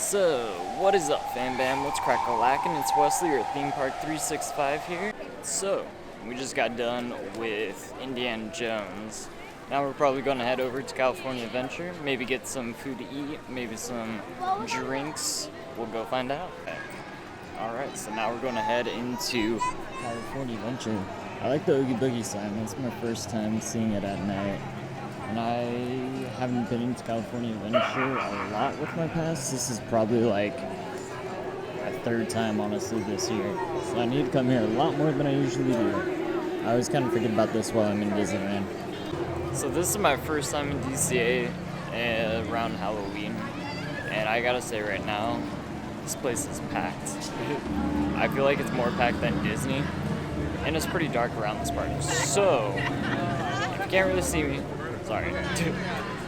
So, what is up, fam bam? What's crack-a-lackin'? It's Wesley, or Theme Park 365 here. So, we just got done with Indiana Jones. Now we're probably going to head over to California Adventure, maybe get some food to eat, maybe some drinks. We'll go find out. Alright, so now we're going to head into California Adventure. I like the Oogie Boogie sign. That's my first time seeing it at night. And I haven't been into California Adventure a lot with my pass. This is probably like my third time, honestly, this year. So I need to come here a lot more than I usually do. I always kind of forget about this while I'm in Disneyland. So this is my first time in DCA around Halloween. And I gotta say right now, this place is packed. I feel like it's more packed than Disney. And it's pretty dark around this park. So, if you can't really see me, sorry,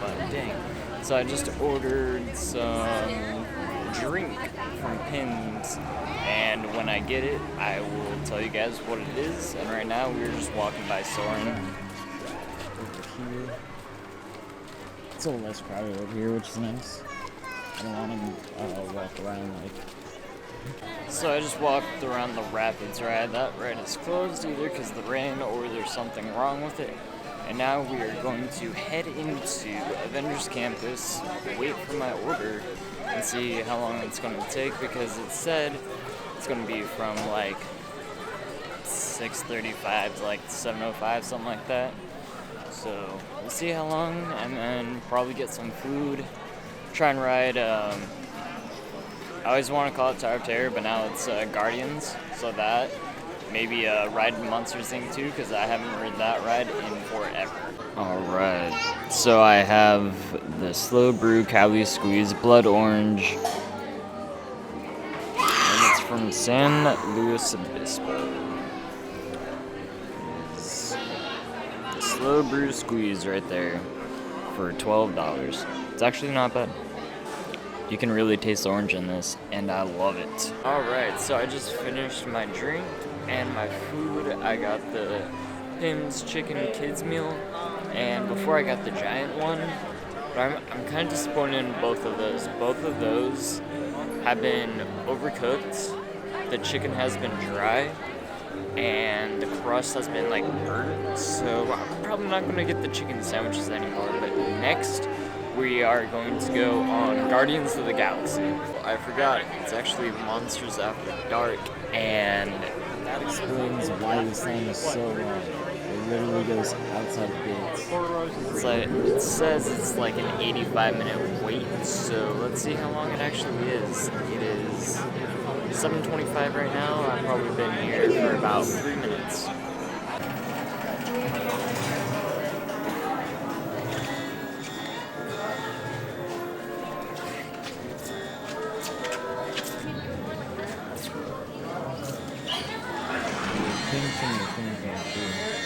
but dang. So I just ordered some drink from Pins, and when I get it, I will tell you guys what it is. And right now, we're just walking by Soarin'. Over here. It's a little less crowded over here, which is nice. I don't want to walk around like... So I just walked around the Rapids ride. That ride is closed either because of the rain or there's something wrong with it. And now we are going to head into Avengers Campus, wait for my order, and see how long it's going to take, because it said it's going to be from like 6:35 to like 7:05, something like that. So we'll see how long, and then probably get some food, try and ride, I always want to call it Tower of Terror, but now it's Guardians, so that. Maybe ride Monsters Inc. too, because I haven't ridden that ride in forever. Alright, so I have the Slow Brew Cali Squeeze Blood Orange. And it's from San Luis Obispo. It's the Slow Brew Squeeze right there for $12. It's actually not bad. You can really taste the orange in this, and I love it. Alright, so I just finished my drink and my food. I got the Pim's Chicken Kids Meal, and before I got the giant one, but I'm kind of disappointed in both of those. Both of those have been overcooked. The chicken has been dry, and the crust has been like burnt, so I'm probably not going to get the chicken sandwiches anymore. But next, we are going to go on Guardians of the Galaxy. I forgot, it's actually Monsters After Dark, and that explains why this line is so long. It literally goes outside the gates. It's like, it says it's like an 85-minute wait, so let's see how long it actually is. It is 7:25 right now. I've probably been here for about 3 minutes.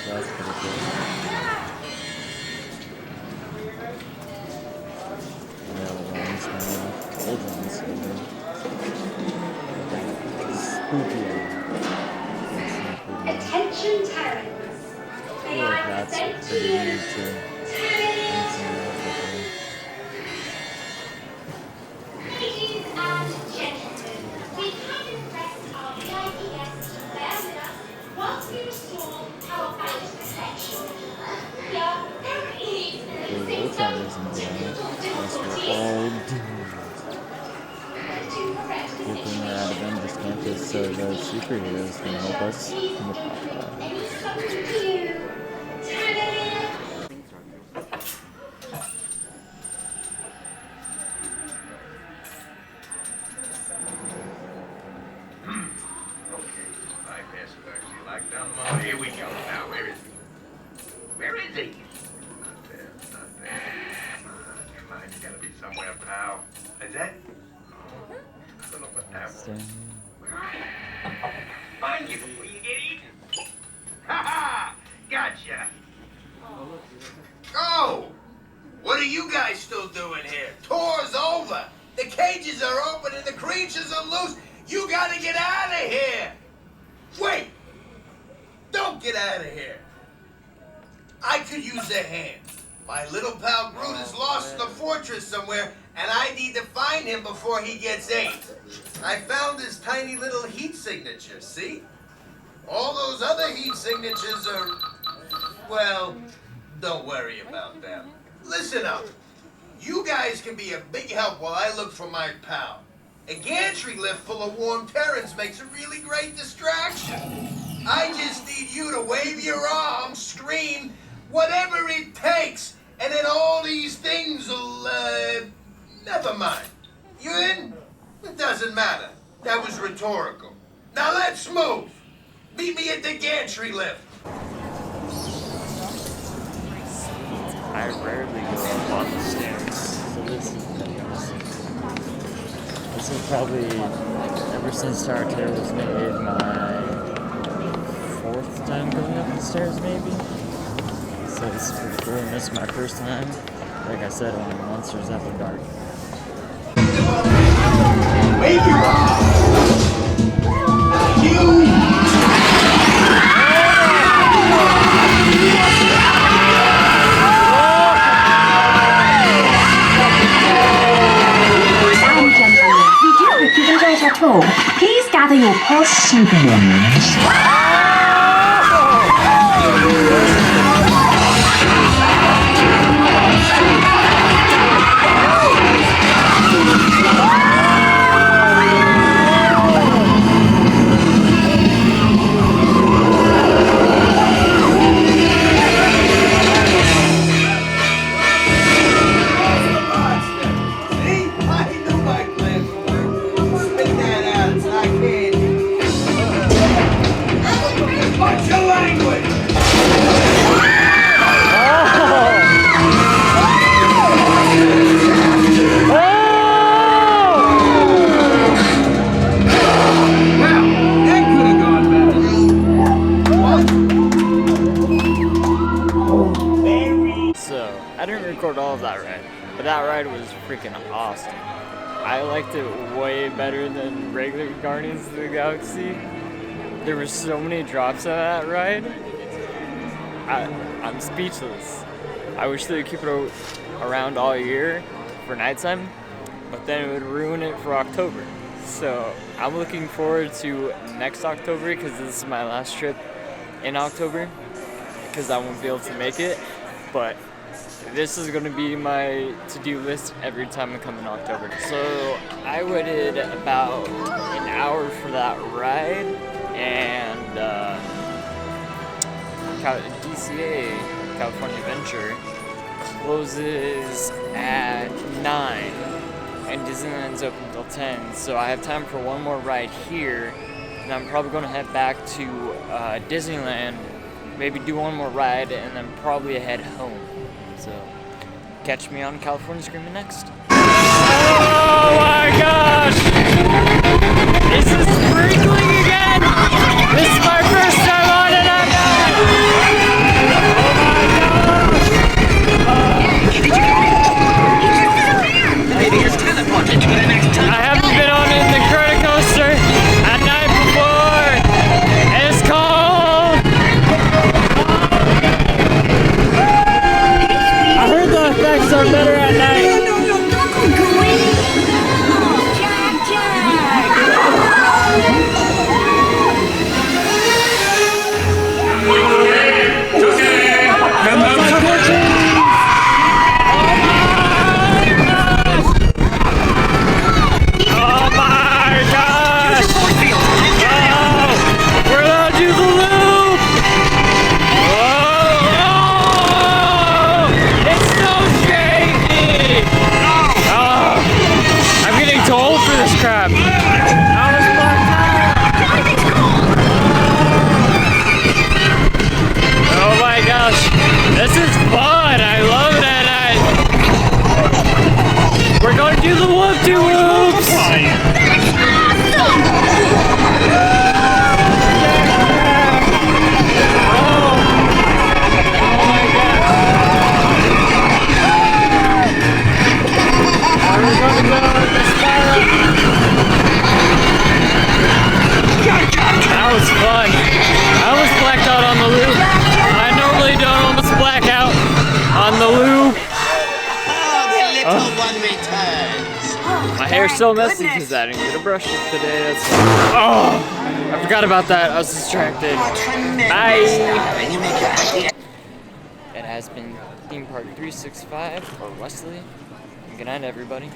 That's pretty cool. Yeah, the ones coming off. Old ones. Spooky. Attention terrorists. May I That's present to pretty you neat too. ladies and gentlemen, we have request our VIP guests to bear with us whilst we restore our body's protection. We are very We'll try this in the end. Unless we're all doomed. Good thing we're at Avengers Campus, so the superheroes can help us in the podcast. Here we go now. Where is he? Where is he? Not there. Not there. Come on, you gotta be somewhere, pal. Is that? I don't know what that was. Find you before you get eaten. Ha ha! Gotcha. Oh! What are you guys still doing here? Tour's over. The cages are open and the creatures are loose. You gotta get out of here. Wait! Don't get out of here. I could use a hand. My little pal Groot is lost in the fortress somewhere, and I need to find him before he gets ate. I found his tiny little heat signature, see? All those other heat signatures are, well, don't worry about them. Listen up. You guys can be a big help while I look for my pal. A gantry lift full of warm terrans makes a really great distraction. I just need you to wave your arms, scream, whatever it takes, and then all these things will, never mind. You in? It doesn't matter. That was rhetorical. Now let's move. Meet me at the gantry lift. I rarely go up on the stairs, so this is probably, ever since Tower Terror was made, my 4th time going up the stairs, maybe. So this is pretty cool, and this is my first time, like I said, on Monsters After Dark. Wave your arms. You. If you've enjoyed our tour, please gather your personal belongings. I didn't record all of that ride, but that ride was freaking awesome. I liked it way better than regular Guardians of the Galaxy. There were so many drops on that ride. I'm speechless. I wish they would keep it around all year for nighttime, but then it would ruin it for October. So I'm looking forward to next October because this is my last trip in October because I won't be able to make it, but this is going to be my to-do list every time I come in October. So I waited about an hour for that ride, and DCA, California Adventure, closes at 9, and Disneyland's open until 10, so I have time for one more ride here, and I'm probably going to head back to Disneyland, maybe do one more ride, and then probably head home. So, catch me on California Screaming next. Oh my gosh! Is this sprinkling again? This is my first time on it, I'm not! I haven't been on it in the credit coaster at night before, and it's cold! I heard the effects are better at night. No, don't go away. so messy because I didn't get a brush up today. That's oh, I forgot about that. I was distracted. Bye. It has been Theme Park 365 or Wesley. Good night, everybody.